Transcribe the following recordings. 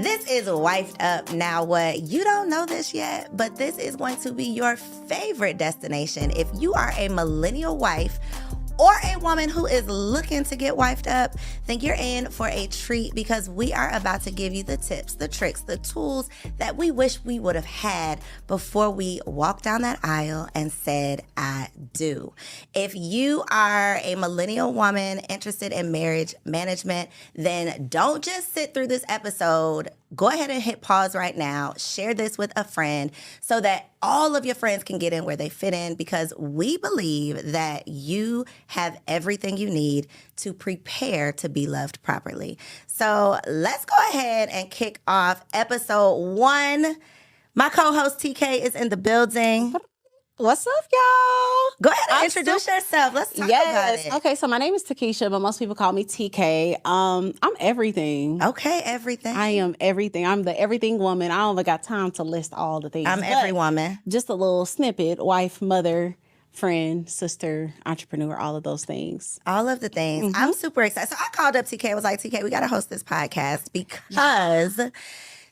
This is Wifed Up. Now what? You don't know this yet, but this is going to be your favorite destination. If you are a millennial wife or a woman who is looking to get wifed up, then you're in for a treat because we are about to give you the tips, the tricks, the tools that we wish we would have had before we walked down that aisle and said, I do. If you are a millennial woman interested in marriage management, then don't just sit through this episode. Go ahead and hit pause right now. Share this with a friend so that all of your friends can get in where they fit in, because we believe that you have everything you need to prepare to be loved properly. So let's go ahead and kick off episode 1. My co-host TK is in the building. What's up, y'all? Go ahead and introduce yourself. Let's talk about it. Okay, so my name is Takesha, but most people call me TK. I'm everything. Okay, everything. I am everything. I'm the everything woman. I don't even got time to list all the things. I'm every woman. Just a little snippet: wife, mother, friend, sister, entrepreneur, all of those things. All of the things. I'm super excited. So I called up TK. I was like, TK, we got to host this podcast because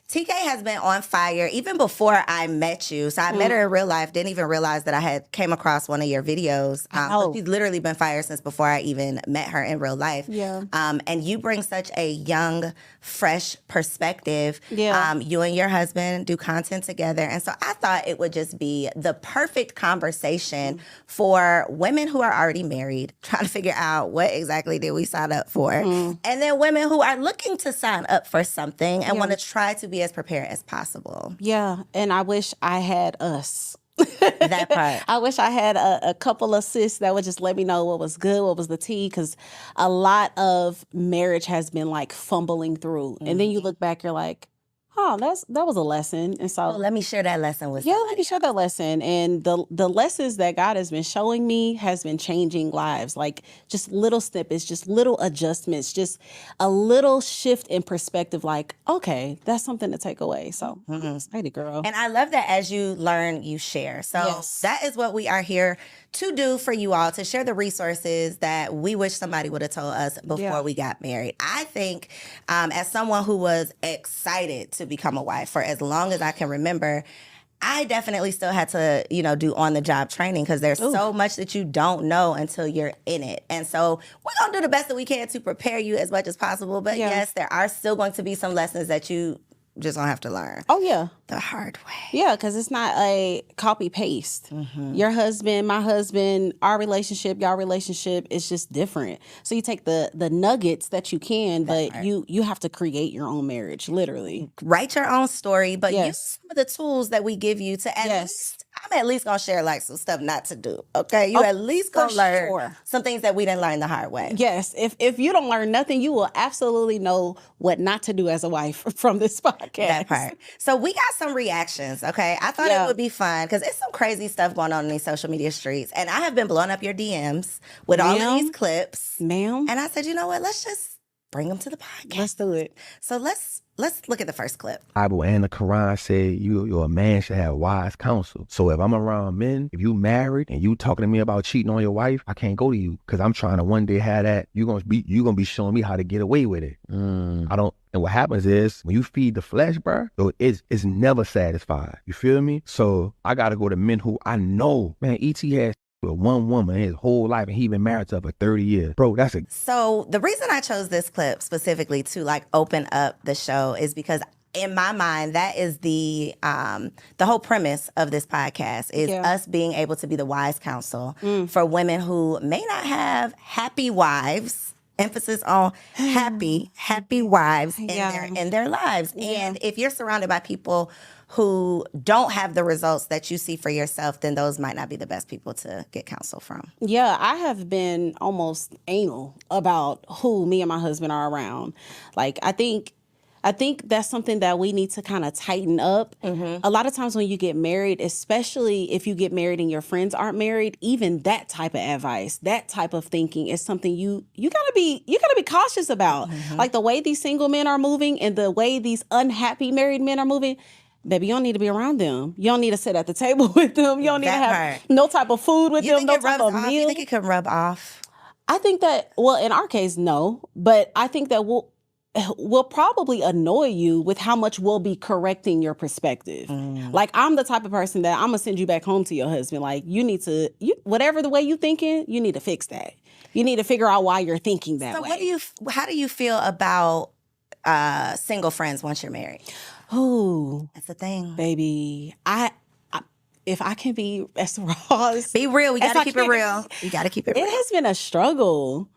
TK has been on fire even before I met you. So I met her in real life, didn't even realize that I had came across one of your videos. So she's literally been fire since before I even met her in real life. Yeah. And you bring such a young, fresh perspective. Yeah. You and your husband do content together. And so I thought it would just be the perfect conversation for women who are already married, trying to figure out what exactly did we sign up for. And then women who are looking to sign up for something and want to try to be as prepared as possible. Yeah, and I wish I had us. That part. I wish I had a couple of sis that would just let me know what was good, what was the tea, because a lot of marriage has been like fumbling through. And then you look back, you're like, oh, that was a lesson. And so let me share that lesson with yeah, let me share that lesson. And the lessons that God has been showing me has been changing lives. Like just little snippets, just little adjustments, just a little shift in perspective. Like, okay, that's something to take away. So excited, girl. And I love that as you learn, you share. So that is what we are here to do for you all, to share the resources that we wish somebody would have told us before we got married. I think as someone who was excited to become a wife for as long as I can remember, I definitely still had to, do on-the-job training because there's so much that you don't know until you're in it. And so we're going to do the best that we can to prepare you as much as possible. But yes, there are still going to be some lessons that you just gonna have to learn. Oh, yeah. The hard way. Yeah, because it's not a copy-paste. Your husband, my husband, our relationship, y'all relationship is just different. So you take the nuggets that you can, but you have to create your own marriage, literally. Write your own story, but use some of the tools that we give you to at least, I'm at least gonna share like some stuff not to do, okay? You at least gonna learn some things that we didn't learn the hard way. Yes, if you don't learn nothing, you will absolutely know what not to do as a wife from this podcast. That part. So we got some reactions, okay? I thought it would be fun because it's some crazy stuff going on in these social media streets. And I have been blowing up your DMs with all of these clips. Ma'am. And I said, you know what? Let's just bring them to the podcast. Let's do it. So let's look at the first clip. Bible and the Quran say you're a man should have wise counsel. So if I'm around men, if you married and you talking to me about cheating on your wife, I can't go to you because I'm trying to one day have that. You're gonna be showing me how to get away with it. I don't. And what happens is when you feed the flesh, bro, it's never satisfied. You feel me? So I gotta go to men who I know, man. ET has with one woman his whole life, and he been married to her for 30 years. Bro, So the reason I chose this clip specifically to like open up the show is because in my mind, that is the whole premise of this podcast is us being able to be the wise counsel for women who may not have happy wives. Emphasis on happy wives in their lives. And if you're surrounded by people who don't have the results that you see for yourself, then those might not be the best people to get counsel from. Yeah, I have been almost anal about who me and my husband are around. Like, I think that's something that we need to kind of tighten up. A lot of times when you get married, especially if you get married and your friends aren't married, even that type of advice, that type of thinking is something you gotta be cautious about. Like the way these single men are moving and the way these unhappy married men are moving. Baby, you don't need to be around them. You don't need to sit at the table with them. You don't need to have no type of food with them, no type of meal. You think it can rub off? I think that, well, in our case, no. But I think that will probably annoy you with how much we'll be correcting your perspective. Like, I'm the type of person that I'm gonna send you back home to your husband. Like, you need to, whatever the way you thinking, you need to fix that. You need to figure out why you're thinking that way. How do you feel about single friends once you're married? Oh, That's the thing. baby. If I can be as raw as Be real. We gotta keep it can. real. You gotta keep it real. It has been a struggle.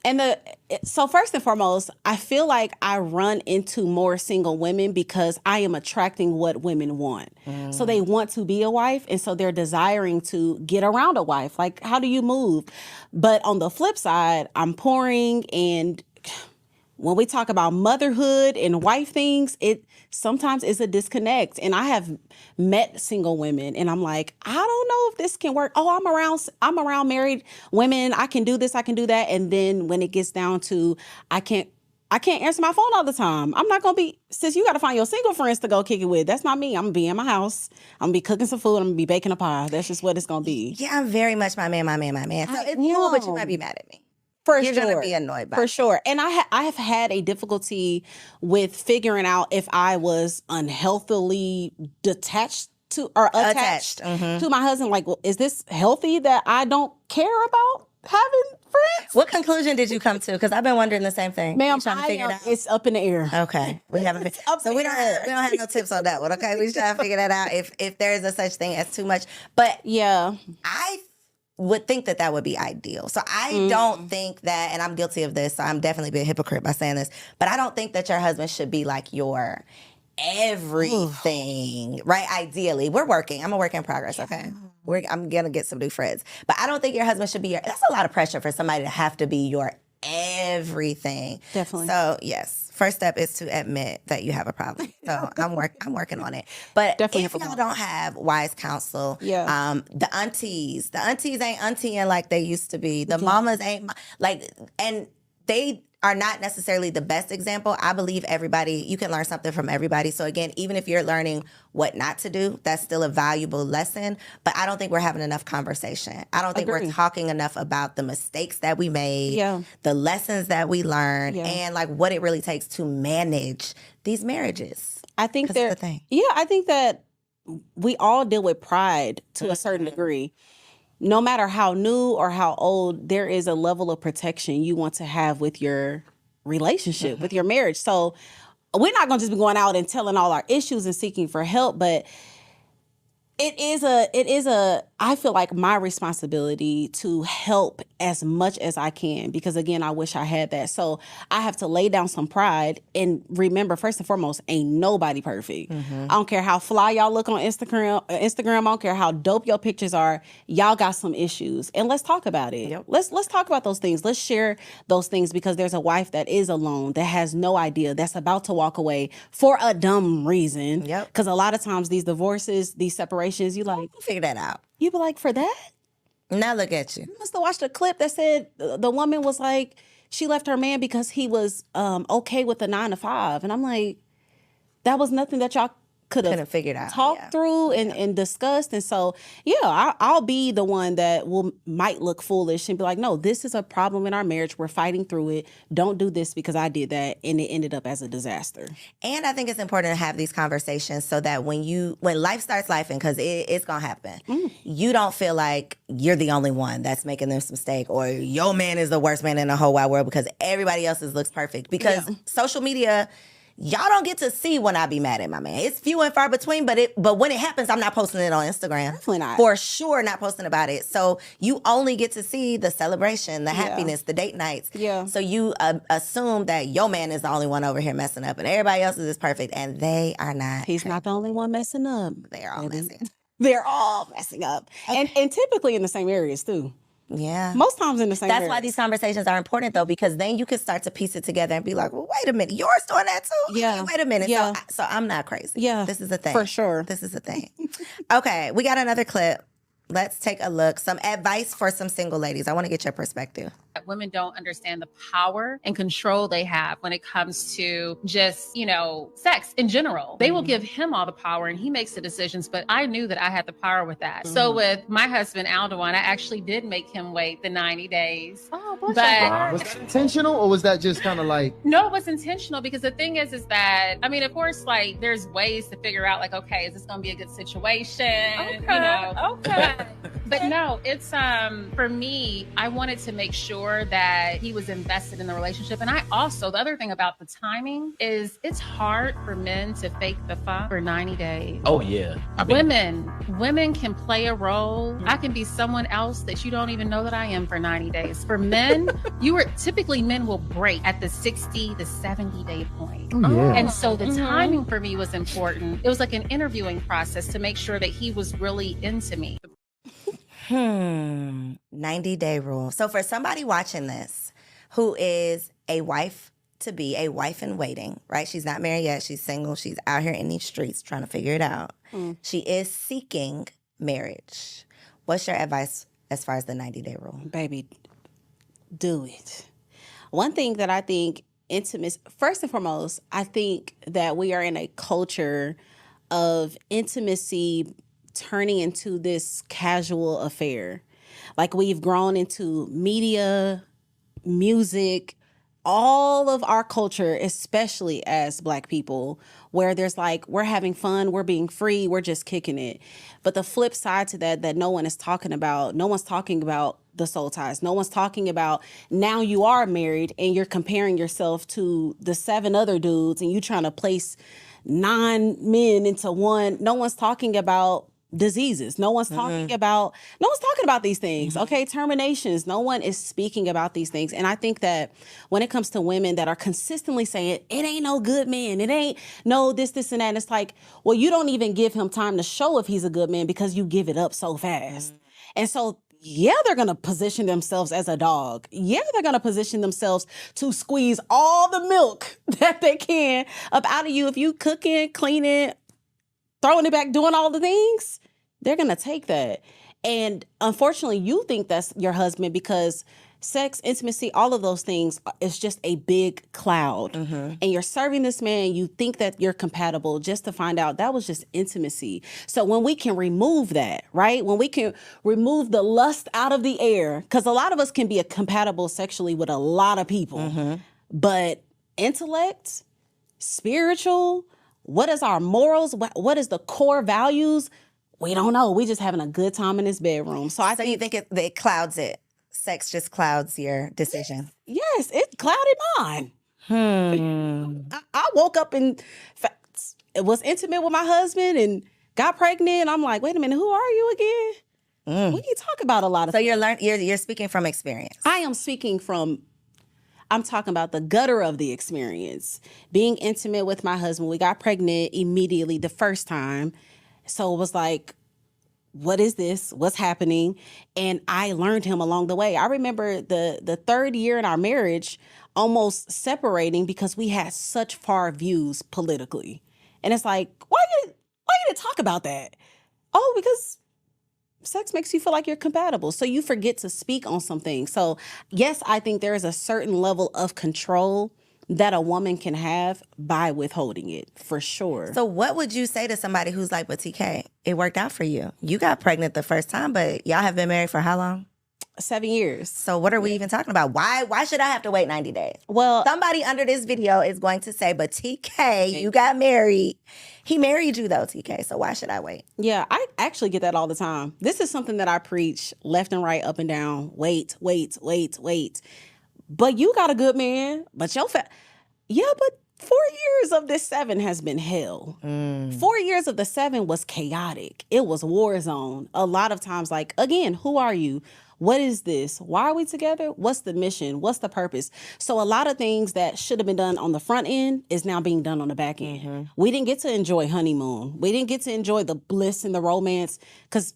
And so first and foremost, I feel like I run into more single women because I am attracting what women want. So they want to be a wife, and so they're desiring to get around a wife. Like, how do you move? But on the flip side, I'm pouring, and when we talk about motherhood and wife things, it sometimes is a disconnect. And I have met single women, and I'm like, I don't know if this can work. Oh, I'm around married women. I can do this, I can do that. And then when it gets down to I can't answer my phone all the time. I'm not gonna be, sis, you gotta find your single friends to go kick it with. That's not me. I'm gonna be in my house. I'm gonna be cooking some food. I'm gonna be baking a pie. That's just what it's gonna be. Yeah, I'm very much my man. So it's cool, but you might be mad at me. You're gonna be annoyed by it. For sure. And I have had a difficulty with figuring out if I was unhealthily detached to or attached to my husband. Like, well, is this healthy that I don't care about having friends? What conclusion did you come to? Because I've been wondering the same thing. Ma'am, You trying to figure it out? It's up in the air. Okay, we haven't. So we don't have no tips on that one. Okay, we just trying to figure that out. If there is a such thing as too much, but yeah, I would think that would be ideal. So I don't think that, and I'm guilty of this, so I'm definitely being a hypocrite by saying this, but I don't think that your husband should be like your everything, right? Ideally, we're working. I'm a work in progress, okay? I'm going to get some new friends. But I don't think your husband should be that's a lot of pressure for somebody to have to be your everything. Definitely. So, yes. First step is to admit that you have a problem. So I'm working on it. But Definitely if y'all don't have wise counsel, the aunties ain't auntying like they used to be. The mamas ain't like, and they are not necessarily the best example. I believe you can learn something from everybody. So again, even if you're learning what not to do, that's still a valuable lesson. But I don't think we're having enough conversation. I don't think we're talking enough about the mistakes that we made, the lessons that we learned, and like what it really takes to manage these marriages. I think the thing. Yeah, I think that we all deal with pride to a certain degree. No matter how new or how old, there is a level of protection you want to have with your relationship, with your marriage. So we're not going to just be going out and telling all our issues and seeking for help, but it is I feel like my responsibility to help as much as I can, because again, I wish I had that. So I have to lay down some pride and remember, first and foremost, ain't nobody perfect. I don't care how fly y'all look on Instagram. I don't care how dope your pictures are. Y'all got some issues, and let's talk about it. Yep. Let's talk about those things. Let's share those things, because there's a wife that is alone, that has no idea, that's about to walk away for a dumb reason. Yep. Because a lot of times these divorces, these separations, you like, figure that out. You be like, for that? Now look at you. You must have watched a clip that said the woman was like, she left her man because he was okay with the 9 to 5. And I'm like, that was nothing that y'all could have figured out, talked through and discussed. And so, I'll be the one that might look foolish and be like, no, this is a problem in our marriage. We're fighting through it. Don't do this because I did that. And it ended up as a disaster. And I think it's important to have these conversations so that when life starts lifing, because it's going to happen, you don't feel like you're the only one that's making this mistake, or your man is the worst man in the whole wide world because everybody else's looks perfect. Because social media, y'all don't get to see when I be mad at my man. It's few and far between, but when it happens, I'm not posting it on Instagram. Definitely not. For sure not posting about it. So you only get to see the celebration, the happiness, the date nights. Yeah. So you assume that your man is the only one over here messing up and everybody else is perfect, and they are not. He's not the only one messing up. They're all messing. They're all messing up. Okay. And typically in the same areas too. Yeah. Most times in the same That's areas. why these conversations are important, though, because then you can start to piece it together and be like, well, wait a minute, yours doing that too? Yeah. Wait a minute. Yeah. So I'm not crazy. Yeah. This is a thing. For sure. This is a thing. Okay, we got another clip. let's take a look. Some advice for some single ladies. I want to get your perspective. Women don't understand the power and control they have when it comes to just, sex in general. They will give him all the power and he makes the decisions, but I knew that I had the power with that. So with my husband, Aldewan, I actually did make him wait the 90 days. Oh, Was that intentional or was that just kind of like? No, it was intentional because the thing is that, of course, like there's ways to figure out like, okay, is this going to be a good situation? Okay. But no, it's, for me, I wanted to make sure that he was invested in the relationship. And the other thing about the timing is it's hard for men to fake the fun for 90 days. Oh yeah. Women can play a role. I can be someone else that you don't even know that I am for 90 days. For men, men will break at the 60 to 70 day point. Oh, yeah. And so the timing for me was important. It was like an interviewing process to make sure that he was really into me. 90-day rule. So for somebody watching this who is a wife to be, a wife in waiting, right? She's not married yet. She's single. She's out here in these streets trying to figure it out. She is seeking marriage. What's your advice as far as the 90-day rule? Baby, do it. One thing that I think intimacy, first and foremost, I think that we are in a culture of intimacy turning into this casual affair. Like we've grown into media, music, all of our culture, especially as Black people, where there's like, we're having fun, we're being free, we're just kicking it. But the flip side to that no one is talking about, no one's talking about the soul ties. No one's talking about now you are married and you're comparing yourself to the 7 other dudes and you trying to place 9 men into one. No one's talking about diseases. No one's talking about these things. Okay. Terminations. No one is speaking about these things. And I think that when it comes to women that are consistently saying it ain't no good man, it ain't no this, and that. And it's like, well, you don't even give him time to show if he's a good man because you give it up so fast. And so, yeah, they're going to position themselves as a dog. Yeah, they're going to position themselves to squeeze all the milk that they can up out of you. If you cooking, cleaning, throwing it back, doing all the things, they're going to take that. And unfortunately, you think that's your husband because sex, intimacy, all of those things is just a big cloud. And you're serving this man, you think that you're compatible just to find out that was just intimacy. So when we can remove that, right? When we can remove the lust out of the air, because a lot of us can be compatible sexually with a lot of people, but intellect, spiritual, what is our morals? What is the core values? We don't know. We just having a good time in this bedroom. So You think it clouds it? Sex just clouds your decision? Yes, it clouded mine. I woke up and was intimate with my husband and got pregnant. I'm like, wait a minute, who are you again? We can talk about a lot of things. So you're speaking from experience. I am speaking from, I'm talking about the gutter of the experience. Being intimate with my husband. We got pregnant immediately the first time. So it was like, what is this? What's happening? And I learned him along the way. I remember the 3rd year in our marriage almost separating because we had such far views politically. And it's like, why you didn't talk about that? Oh, because sex makes you feel like you're compatible. So you forget to speak on some things. So yes, I think there is a certain level of control that a woman can have by withholding it, for sure. So what would you say to somebody who's like, but TK, it worked out for you. You got pregnant the first time, but y'all have been married for how long? 7 years. So what are we even talking about? Why should I have to wait 90 days? Well, somebody under this video is going to say, but TK, you got married. He married you though, TK, so why should I wait? Yeah, I actually get that all the time. This is something that I preach left and right, up and down. Wait. But you got a good man, but yeah, but 4 years of this 7 has been hell. 4 years of the 7 was chaotic. It was war zone. A lot of times, like, again, who are you? What is this? Why are we together? What's the mission? What's the purpose? So a lot of things that should have been done on the front end is now being done on the back end. We didn't get to enjoy honeymoon. We didn't get to enjoy the bliss and the romance because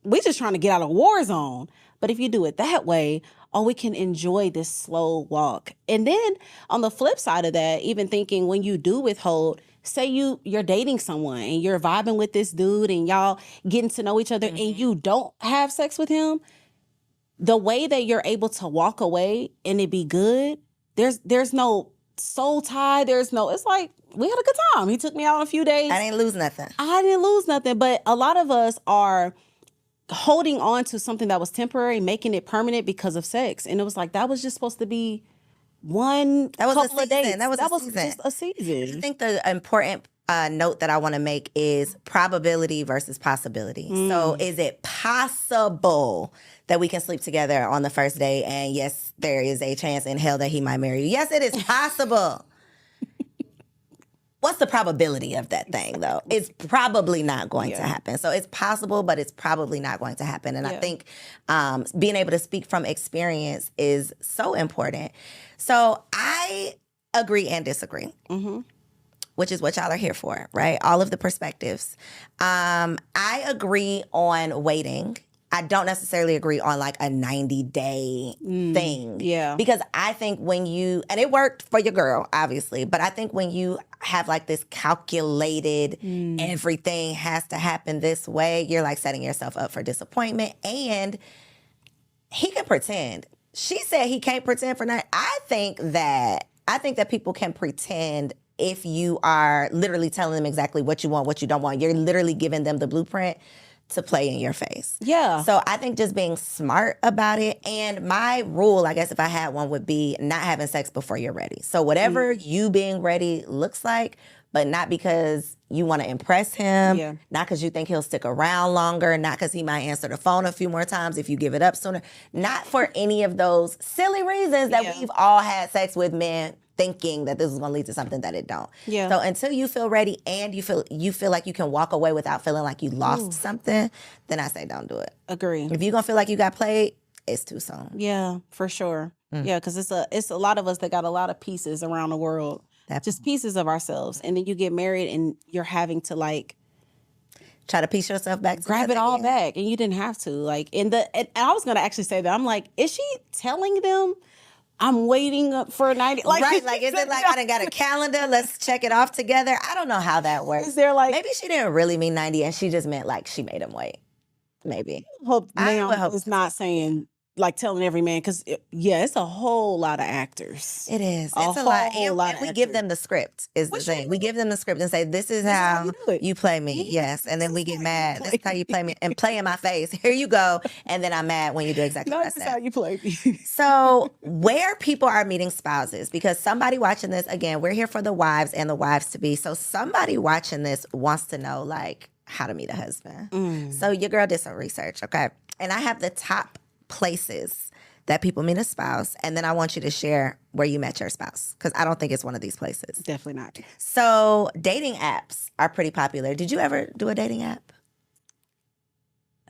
we're just trying to get out of war zone. But if you do it that way, we can enjoy this slow walk. And then on the flip side of that, even thinking when you do withhold, say you're dating someone and you're vibing with this dude and y'all getting to know each other and you don't have sex with him, the way that you're able to walk away and it be good, there's no soul tie. It's like, we had a good time. He took me out on a few days. I didn't lose nothing. But a lot of us are holding on to something that was temporary, making it permanent because of sex. And it was like, that was just supposed to be couple of days. That was just a season. I think the important note that I want to make is probability versus possibility. So is it possible that we can sleep together on the first day? And yes, there is a chance in hell that he might marry you. Yes, it is possible. What's the probability of that thing, though? It's probably not going to happen. So it's possible, but it's probably not going to happen. And I think being able to speak from experience is so important. So I agree and disagree, which is what y'all are here for, right? All of the perspectives. I agree on waiting. I don't necessarily agree on like a 90-day thing. Yeah. Because I think when and it worked for your girl, obviously, but I think when you have like this calculated, everything has to happen this way, you're like setting yourself up for disappointment. And he can pretend. She said he can't pretend for nothing. I think that people can pretend if you are literally telling them exactly what you want, what you don't want. You're literally giving them the blueprint to play in your face. Yeah. So I think just being smart about it. And my rule, I guess if I had one, would be not having sex before you're ready. So whatever you being ready looks like, but not because you want to impress him, not because you think he'll stick around longer, not because he might answer the phone a few more times if you give it up sooner. Not for any of those silly reasons that we've all had sex with men thinking that this is going to lead to something that it don't. Yeah. So until you feel ready and you feel like you can walk away without feeling like you lost something, then I say don't do it. Agree. If you're going to feel like you got played, it's too soon. Yeah, for sure. Yeah, because it's a lot of us that got a lot of pieces around the world. Just pieces of ourselves. And then you get married and you're having to like try to piece yourself back together. Grab it all back. And you didn't have to. Like and I was gonna actually say that. I'm like, is she telling them I'm waiting up for 90? Like, right, like, is it like I done got a calendar, let's check it off together? I don't know how that works. Is there like... Maybe she didn't really mean 90 and she just meant like she made him wait. Maybe. I hope it's not saying, like telling every man, because it's a whole lot of actors. It is. It's a lot. And we give them the script is the thing. We give them the script and say, this is how you play me. Yes. And then we get mad. This is how you play me and play in my face. Here you go. And then I'm mad when you do exactly what I said. This is how you play me. So where people are meeting spouses, because somebody watching this, again, we're here for the wives and the wives to be. So somebody watching this wants to know like how to meet a husband. So your girl did some research. Okay. And I have the top places that people meet a spouse, and then I want you to share where you met your spouse, because I don't think it's one of these places. Definitely not. So dating apps are pretty popular. Did you ever do a dating app?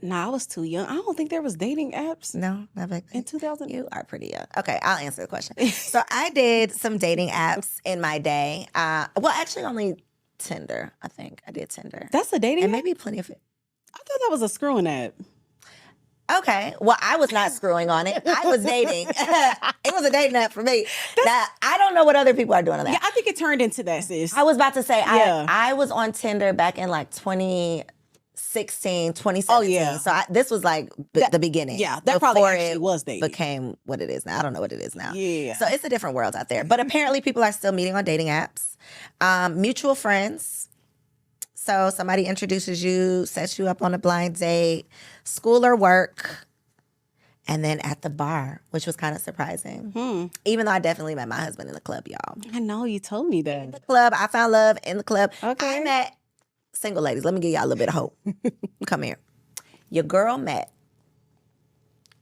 No, I was too young. I don't think there was dating apps. No, not back then. In 2000? You are pretty young. Okay, I'll answer the question. So I did some dating apps in my day. Well, actually only Tinder, I think. I did Tinder. That's a dating and app? maybe Plenty of It. I thought that was a screwing app. Okay. Well, I was not screwing on it. I was dating. It was a dating app for me. Now, I don't know what other people are doing on that. Yeah, I think it turned into that, sis. I was about to say, I was on Tinder back in like 2016, 2017. Oh, yeah. So this was like the beginning. Yeah, that probably actually was dating. Became what it is now. I don't know what it is now. Yeah. So it's a different world out there. But apparently people are still meeting on dating apps. Mutual friends. So somebody introduces you, sets you up on a blind date, school or work, and then at the bar, which was kind of surprising. Even though I definitely met my husband in the club, y'all. I know, you told me that. In the club, I found love in the club. Okay. I met single ladies. Let me give y'all a little bit of hope. Come here. Your girl met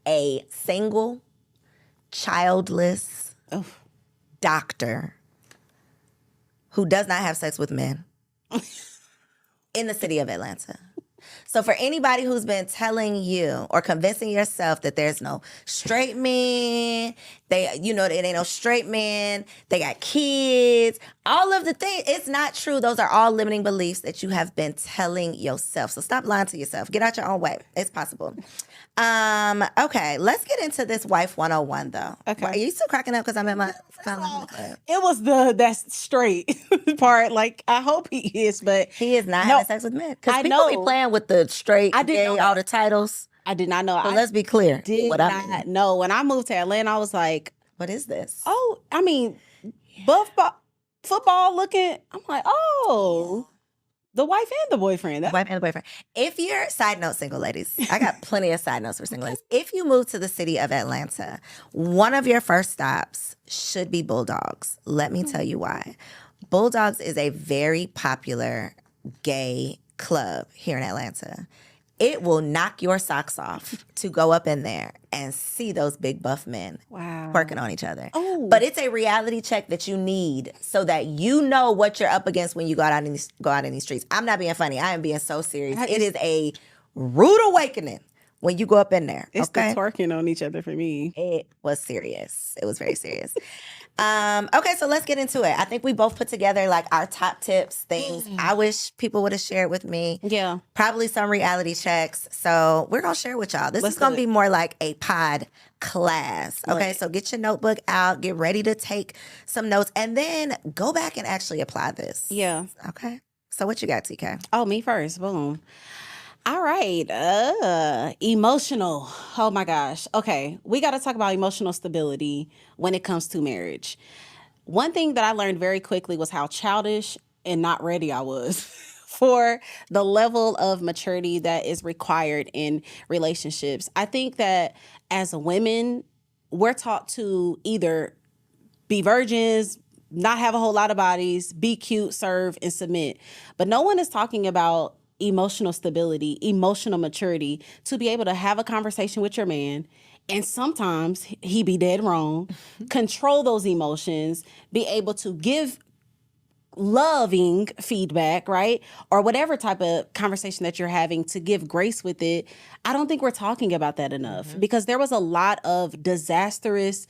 a single, childless doctor who does not have sex with men. In the city of Atlanta. So for anybody who's been telling you or convincing yourself that there's no straight men, They, it ain't no straight men. They got kids. All of the things. It's not true. Those are all limiting beliefs that you have been telling yourself. So stop lying to yourself. Get out your own way. It's possible. Okay, let's get into this wife 101 though. Okay. Are you still cracking up because I'm in my It was that's straight part. Like, I hope he is, but he is not having sex with men. Because I people be know. playing with the straight, I didn't gay, know all the titles. I did not know. So let's be clear. Did not know. When I moved to Atlanta, I was like, what is this? oh, I mean, football looking. I'm like, oh, the wife and the boyfriend. Wife and the boyfriend. If you're, side note, single ladies, I got plenty of side notes for single ladies. If you move to the city of Atlanta, one of your first stops should be Bulldogs. Let me tell you why. Bulldogs is a very popular gay club here in Atlanta. It will knock your socks off to go up in there and see those big buff men working on each other. Oh. But it's a reality check that you need so that you know what you're up against when you go out in these streets. I'm not being funny. I am being so serious. It is a rude awakening when you go up in there. It's okay? the twerking on each other for me. It was serious. It was very serious. Okay, so let's get into it. I think we both put together like our top tips, things I wish people would have shared with me. Yeah. Probably some reality checks. So we're going to share with y'all. This is going to be more like a pod class. Okay, Right. so get your notebook out, get ready to take some notes, and then go back and actually apply this. Yeah. Okay. So what you got, TK? Oh, me first. Boom. All right. Emotional. Oh my gosh. Okay. We got to talk about emotional stability when it comes to marriage. One thing that I learned very quickly was how childish and not ready I was for the level of maturity that is required in relationships. I think that as women, we're taught to either be virgins, not have a whole lot of bodies, be cute, serve, and submit. But no one is talking about emotional stability, emotional maturity, to be able to have a conversation with your man, and sometimes he be dead wrong, control those emotions, be able to give loving feedback, right? Or whatever type of conversation that you're having, to give grace with it. I don't think we're talking about that enough because there was a lot of disastrous,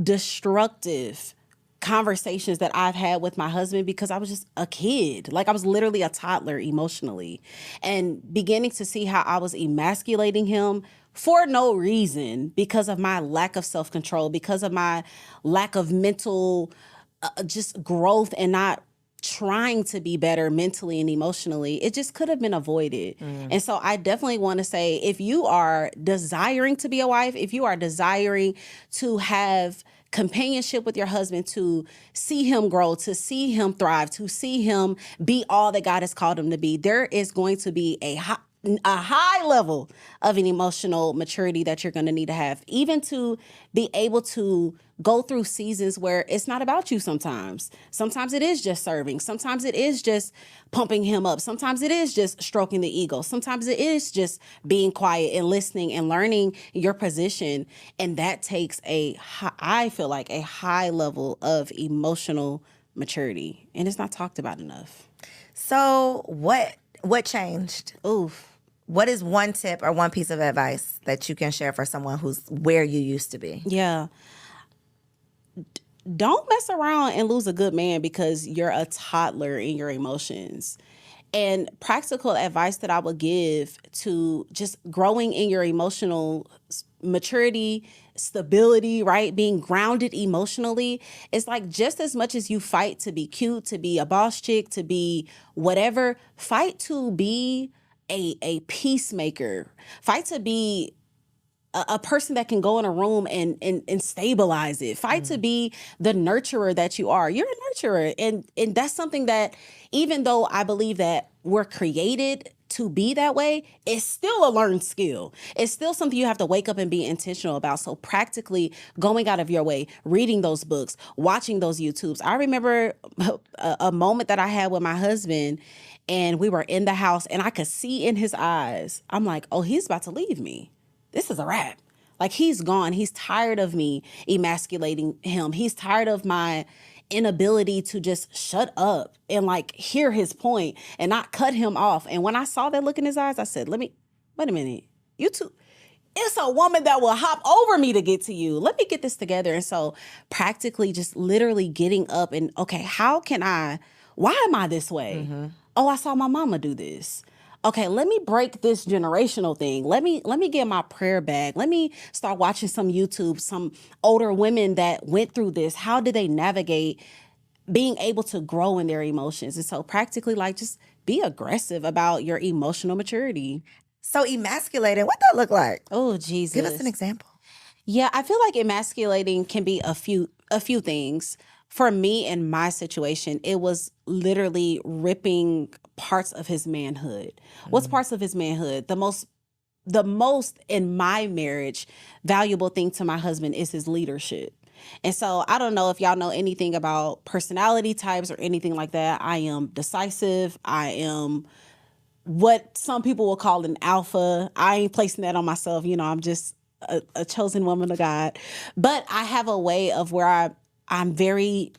destructive conversations that I've had with my husband because I was just a kid. Like, I was literally a toddler emotionally, and beginning to see how I was emasculating him for no reason because of my lack of self-control, because of my lack of mental just growth and not trying to be better mentally and emotionally. It just could have been avoided. And so I definitely want to say, if you are desiring to be a wife, if you are desiring to have companionship with your husband, to see him grow, to see him thrive, to see him be all that God has called him to be, there is going to be a high level of an emotional maturity that you're going to need to have, even to be able to go through seasons where it's not about you sometimes. Sometimes it is just serving. Sometimes it is just pumping him up. Sometimes it is just stroking the ego. Sometimes it is just being quiet and listening and learning your position. And that takes I feel like a high level of emotional maturity. And it's not talked about enough. So what changed? Oof. What is one tip or one piece of advice that you can share for someone who's where you used to be? Yeah. Don't mess around and lose a good man because you're a toddler in your emotions. And practical advice that I would give to just growing in your emotional maturity, stability, right? Being grounded emotionally is like, just as much as you fight to be cute, to be a boss chick, to be whatever, fight to be a peacemaker. Fight to be a person that can go in a room and stabilize it. Fight to be the nurturer that you are. You're a nurturer. And that's something that, even though I believe that we're created to be that way, it's still a learned skill. It's still something you have to wake up and be intentional about. So practically going out of your way, reading those books, watching those YouTubes. I remember a moment that I had with my husband, and we were in the house, and I could see in his eyes, I'm like, oh, he's about to leave me. This is a wrap. Like, he's gone. He's tired of me emasculating him. He's tired of my inability to just shut up and like hear his point and not cut him off. And when I saw that look in his eyes, I said, wait a minute. You two, it's a woman that will hop over me to get to you. Let me get this together. And so practically just literally getting up and, okay, why am I this way? Oh, I saw my mama do this. Okay, let me break this generational thing. Let me get my prayer bag. Let me start watching some YouTube, some older women that went through this. How did they navigate being able to grow in their emotions? And so practically like just be aggressive about your emotional maturity. So emasculating, what that look like? Oh, Jesus. Give us an example. Yeah, I feel like emasculating can be a few things. For me in my situation, it was literally ripping parts of his manhood. What's parts of his manhood? The most in my marriage valuable thing to my husband is his leadership. And so I don't know if y'all know anything about personality types or anything like that. I am decisive. I am what some people will call an alpha. I ain't placing that on myself. I'm just a chosen woman of God. But I have a way of where I'm very,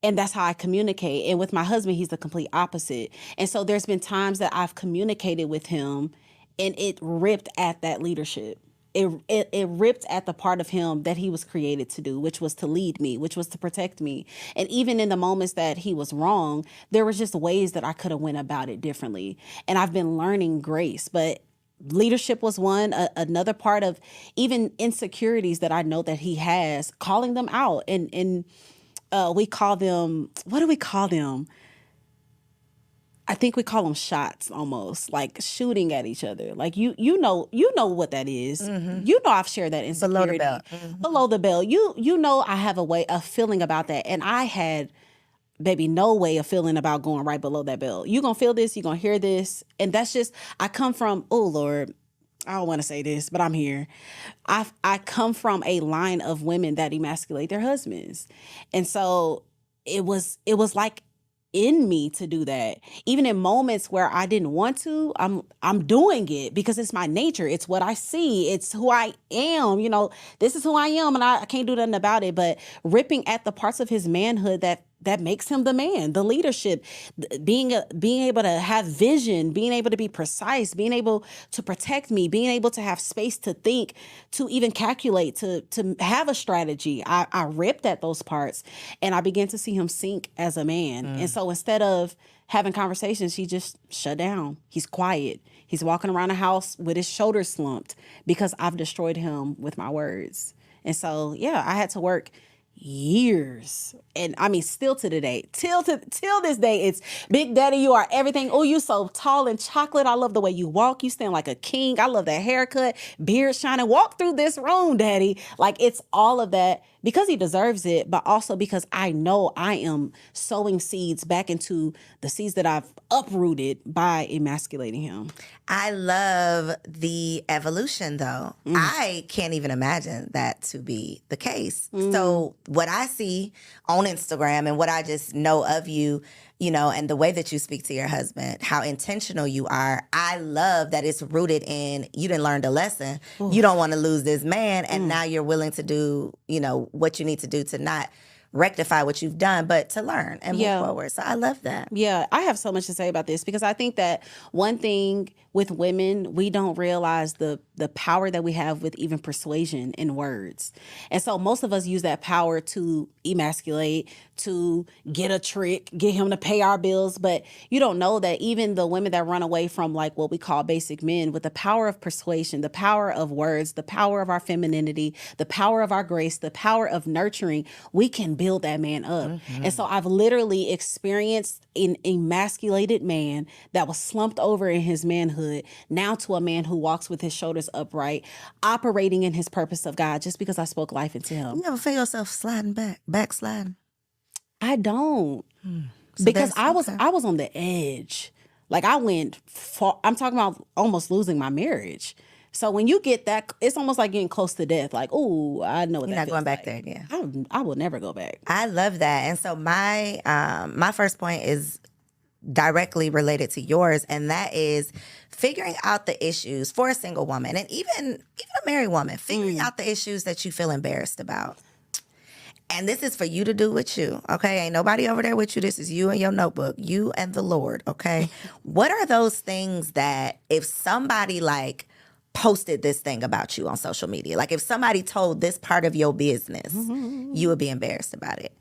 and that's how I communicate. And with my husband, he's the complete opposite. And so there's been times that I've communicated with him and it ripped at that leadership. It ripped at the part of him that he was created to do, which was to lead me, which was to protect me. And even in the moments that he was wrong, there was just ways that I could have went about it differently. And I've been learning grace, but leadership was one. Another part of even insecurities that I know that he has, calling them out. And we call them, what do we call them? I think we call them shots, almost like shooting at each other. Like you know what that is. You know I've shared that insecurity. Below the belt. Below the belt. You know I have a way of feeling about that, and I had baby no way of feeling about going right below that belt. You gonna feel this, you gonna hear this, and that's just I come from. Oh Lord, I don't want to say this, but I'm here. I come from a line of women that emasculate their husbands, and so it was like in me to do that. Even in moments where I didn't want to, I'm doing it because it's my nature. It's what I see. It's who I am. This is who I am, and I can't do nothing about it. But ripping at the parts of his manhood that makes him the man, the leadership, being able to have vision, being able to be precise, being able to protect me, being able to have space to think, to even calculate, to have a strategy. I ripped at those parts, and I began to see him sink as a man. And so instead of having conversations, he just shut down. He's quiet. He's walking around the house with his shoulders slumped because I've destroyed him with my words. And so, yeah, I had to work years, and I mean still to the day, till this day, it's Big Daddy, you are everything. Oh, you so tall and chocolate. I love the way you walk. You stand like a king. I love that haircut, beard shining. Walk through this room, Daddy. Like, it's all of that because he deserves it, but also because I know I am sowing seeds back into the seeds that I've uprooted by emasculating him. I love the evolution, though. I can't even imagine that to be the case. So what I see on Instagram and what I just know of you, and the way that you speak to your husband, how intentional you are, I love that it's rooted in you didn't learn the lesson. Ooh. You don't want to lose this man, and now you're willing to do, what you need to do to not rectify what you've done, but to learn and move forward. So I love that. Yeah, I have so much to say about this because I think that one thing with women, we don't realize the power that we have with even persuasion in words. And so most of us use that power to emasculate, to get a trick, get him to pay our bills. But you don't know that even the women that run away from like what we call basic men, with the power of persuasion, the power of words, the power of our femininity, the power of our grace, the power of nurturing, we can build that man up. And so I've literally experienced an emasculated man that was slumped over in his manhood, now to a man who walks with his shoulders upright, operating in his purpose of God just because I spoke life into him. You ever feel yourself sliding backsliding? I don't. So because I was on the edge. Like I went far, I'm talking about almost losing my marriage. So when you get that, it's almost like getting close to death. Like, oh, I know what You're that not going back like. there again. I will never go back. I love that. And so my first point is directly related to yours, and that is figuring out the issues for a single woman and even a married woman, figuring out the issues that you feel embarrassed about. And this is for you to do with you, okay? Ain't nobody over there with you. This is you and your notebook, you and the Lord, okay? What are those things that if somebody like posted this thing about you on social media. Like if somebody told this part of your business, you would be embarrassed about it.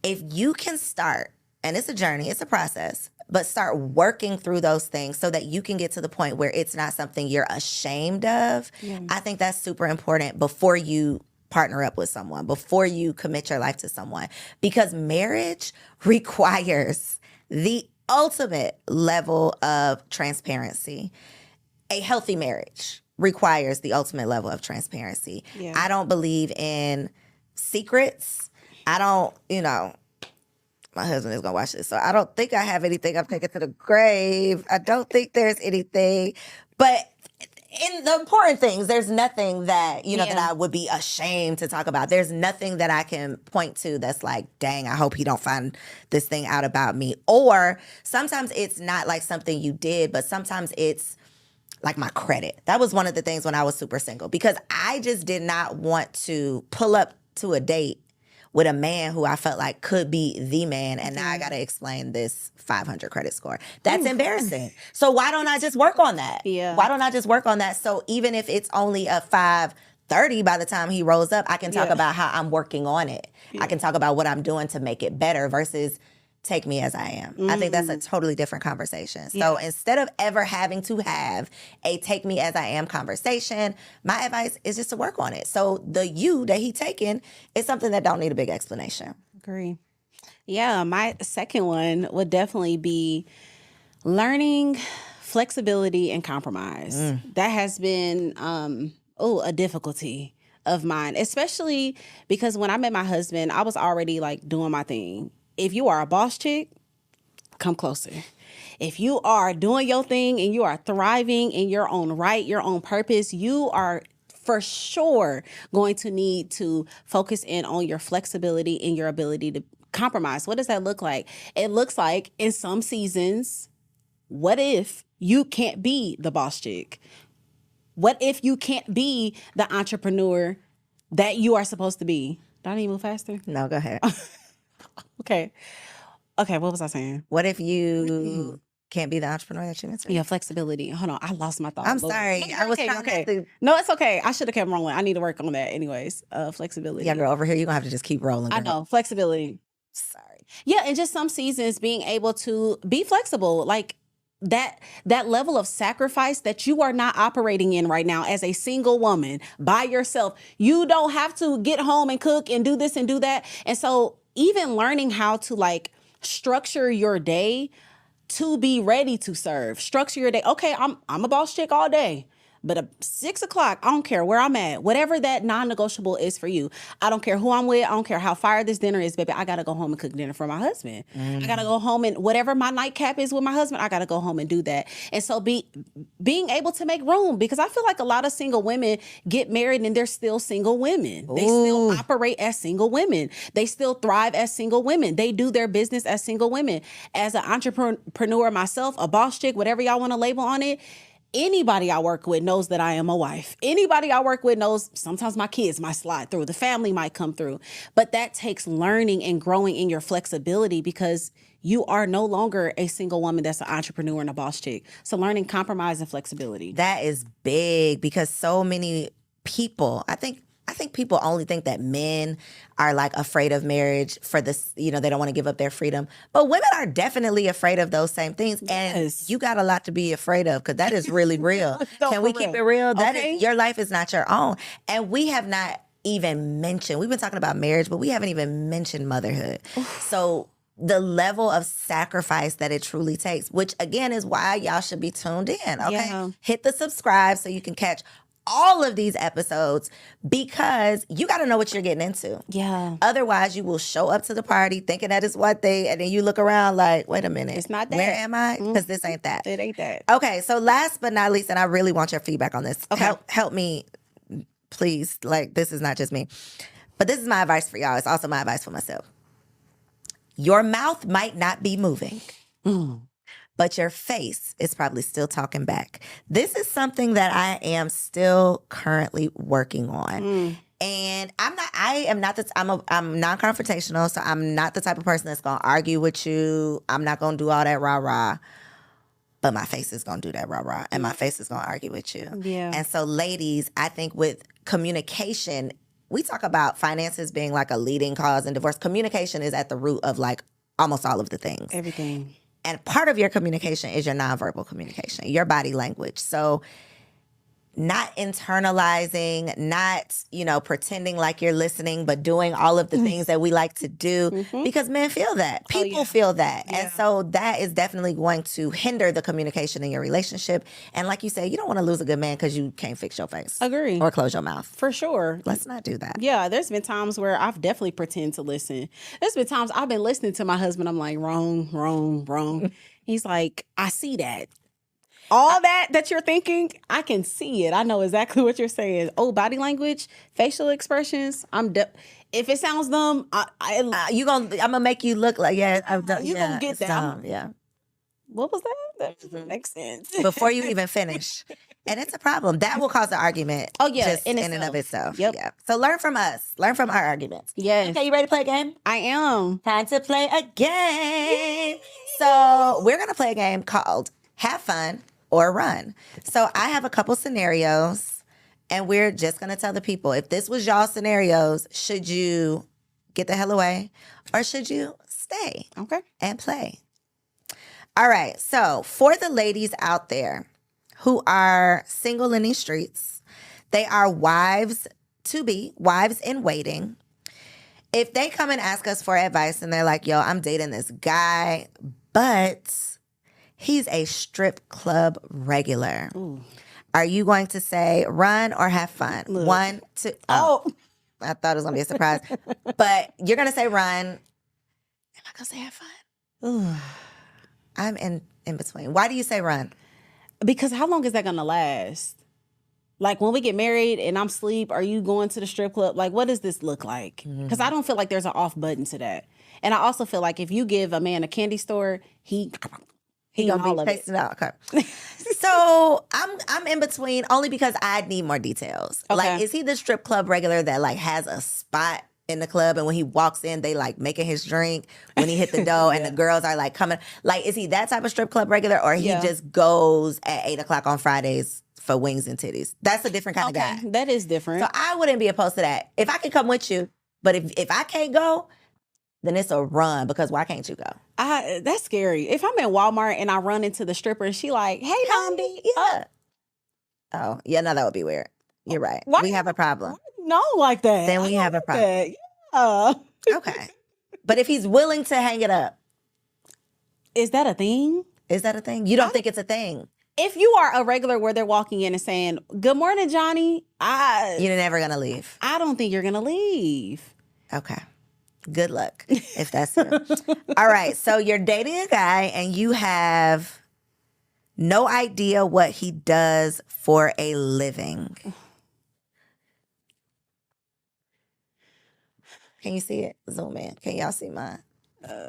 If you can start, and it's a journey, it's a process, but start working through those things so that you can get to the point where it's not something you're ashamed of. I think that's super important before you partner up with someone, before you commit your life to someone, because marriage requires the ultimate level of transparency. A healthy marriage requires the ultimate level of transparency. Yeah. I don't believe in secrets. I don't, my husband is going to watch this, so I don't think I have anything I'm taking to the grave. I don't think there's anything. But in the important things, there's nothing that, that I would be ashamed to talk about. There's nothing that I can point to that's like, dang, I hope he don't find this thing out about me. Or sometimes it's not like something you did, but sometimes it's like my credit. That was one of the things when I was super single, because I just did not want to pull up to a date with a man who I felt like could be the man, and now I got to explain this 500 credit score. That's embarrassing. So why don't I just work on that? Yeah. Why don't I just work on that? So even if it's only a 530 by the time he rolls up, I can talk about how I'm working on it. I can talk about what I'm doing to make it better versus take me as I am. I think that's a totally different conversation. So instead of ever having to have a take me as I am conversation, my advice is just to work on it. So the you that he taking is something that don't need a big explanation. Agree. Yeah, my second one would definitely be learning flexibility and compromise. That has been a difficulty of mine, especially because when I met my husband, I was already like doing my thing. If you are a boss chick, come closer. If you are doing your thing and you are thriving in your own right, your own purpose, you are for sure going to need to focus in on your flexibility and your ability to compromise. What does that look like? It looks like in some seasons, what if you can't be the boss chick? What if you can't be the entrepreneur that you are supposed to be? Do I need to move faster? No, go ahead. Okay, what was I saying? What if you can't be the entrepreneur that you meant to be? Yeah, flexibility. Hold on, I lost my thought. I'm sorry. I was trying to... No, it's okay. I should have kept rolling. I need to work on that anyways. Flexibility. Yeah, girl, over here, you're going to have to just keep rolling. I know, flexibility. Sorry. Yeah, and just some seasons being able to be flexible, like that level of sacrifice that you are not operating in right now as a single woman by yourself. You don't have to get home and cook and do this and do that. And so even learning how to like structure your day to be ready to serve. Structure your day. Okay, I'm a boss chick all day. But at 6 o'clock, I don't care where I'm at. Whatever that non-negotiable is for you. I don't care who I'm with. I don't care how fire this dinner is, baby. I got to go home and cook dinner for my husband. I got to go home and whatever my nightcap is with my husband, I got to go home and do that. And so being able to make room, because I feel like a lot of single women get married and they're still single women. They still operate as single women. They still thrive as single women. They do their business as single women. As an entrepreneur myself, a boss chick, whatever y'all want to label on it, anybody I work with knows that I am a wife. Anybody I work with knows sometimes my kids might slide through. The family might come through. But that takes learning and growing in your flexibility because you are no longer a single woman that's an entrepreneur and a boss chick. So learning compromise and flexibility. That is big because so many people, I think people only think that men are like afraid of marriage for this, they don't want to give up their freedom. But women are definitely afraid of those same things. And you got a lot to be afraid of because that is really real. Can we keep it real? That is, your life is not your own. And we have not even mentioned, we've been talking about marriage, but we haven't even mentioned motherhood. So the level of sacrifice that it truly takes, which again is why y'all should be tuned in, okay? Yeah. Hit the subscribe so you can catch all of these episodes because you got to know what you're getting into. Yeah. Otherwise, you will show up to the party thinking that is one thing, and then you look around like, wait a minute. It's not that. Where am I? Because this ain't that. It ain't that. Okay, so last but not least, and I really want your feedback on this. Okay. Help me, please. Like, this is not just me. But this is my advice for y'all. It's also my advice for myself. Your mouth might not be moving. But your face is probably still talking back. This is something that I am still currently working on. And I'm non-confrontational, so I'm not the type of person that's gonna argue with you. I'm not gonna do all that rah-rah. but my face is going to do that rah-rah, and my face is going to argue with you. Yeah. And so ladies, I think with communication, we talk about finances being like a leading cause in divorce. Communication is at the root of like almost all of the things. Everything. And part of your communication is your nonverbal communication, your body language. So not internalizing, not, pretending like you're listening, but doing all of the things that we like to do because men feel that. People feel that. Yeah. And so that is definitely going to hinder the communication in your relationship. And like you said, you don't want to lose a good man because you can't fix your face. Agree. Or close your mouth. For sure. Let's not do that. Yeah, there's been times where I've definitely pretended to listen. There's been times I've been listening to my husband. I'm like, wrong. He's like, I see that. All that you're thinking, I can see it. I know exactly what you're saying. Oh, body language, facial expressions. If it sounds dumb, I'm gonna make you look like I'm done. You gonna get it's that. dumb, yeah. What was that? That doesn't make sense. Before you even finish. And it's a problem. That will cause an argument. Oh, yeah, just in and of itself. Yep. Yeah. So learn from us. Learn from our arguments. Yes. Okay, you ready to play a game? I am. Time to play a game. So we're gonna play a game called Have Fun or Run. So I have a couple scenarios, and we're just gonna tell the people, if this was y'all scenarios, should you get the hell away or should you stay Okay. and play? All right, so for the ladies out there who are single in these streets, they are wives-to-be, wives in waiting. If they come and ask us for advice and they're like, yo, I'm dating this guy, but he's a strip club regular. Ooh. Are you going to say run or have fun? Look. 1, 2. Oh. I thought it was going to be a surprise. But you're going to say run. Am I going to say have fun? Ooh. I'm in between. Why do you say run? Because how long is that gonna last? Like when we get married and I'm asleep, are you going to the strip club? Like, what does this look like? Because I don't feel like there's an off button to that. And I also feel like if you give a man a candy store, he Gonna all be of it. tasting out. Okay. So I'm in between only because I need more details. Okay. Like, is he the strip club regular that like has a spot in the club, and when he walks in, they like making his drink when he hit the door, and the girls are like coming? Like, is he that type of strip club regular, or he just goes at 8:00 on Fridays for wings and titties? That's a different kind of guy. That is different. So I wouldn't be opposed to that. If I could come with you, but if I can't go, then it's a run, because why can't you go? That's scary. If I'm in Walmart and I run into the stripper and she like, hey, Namdi. Yeah. Oh, yeah, no, that would be weird. You're right. Why- We have a problem. No, like that. Then we I have a like problem. that. Yeah. Okay. But if he's willing to hang it up, Is that a thing? is that a thing? You don't think it's a thing? If you are a regular where they're walking in and saying, good morning, Johnny, You're never going to leave. I don't think you're going to leave. Okay. Good luck if that's you. All right. So you're dating a guy and you have no idea what he does for a living. Can you see it? Zoom in. Can y'all see mine?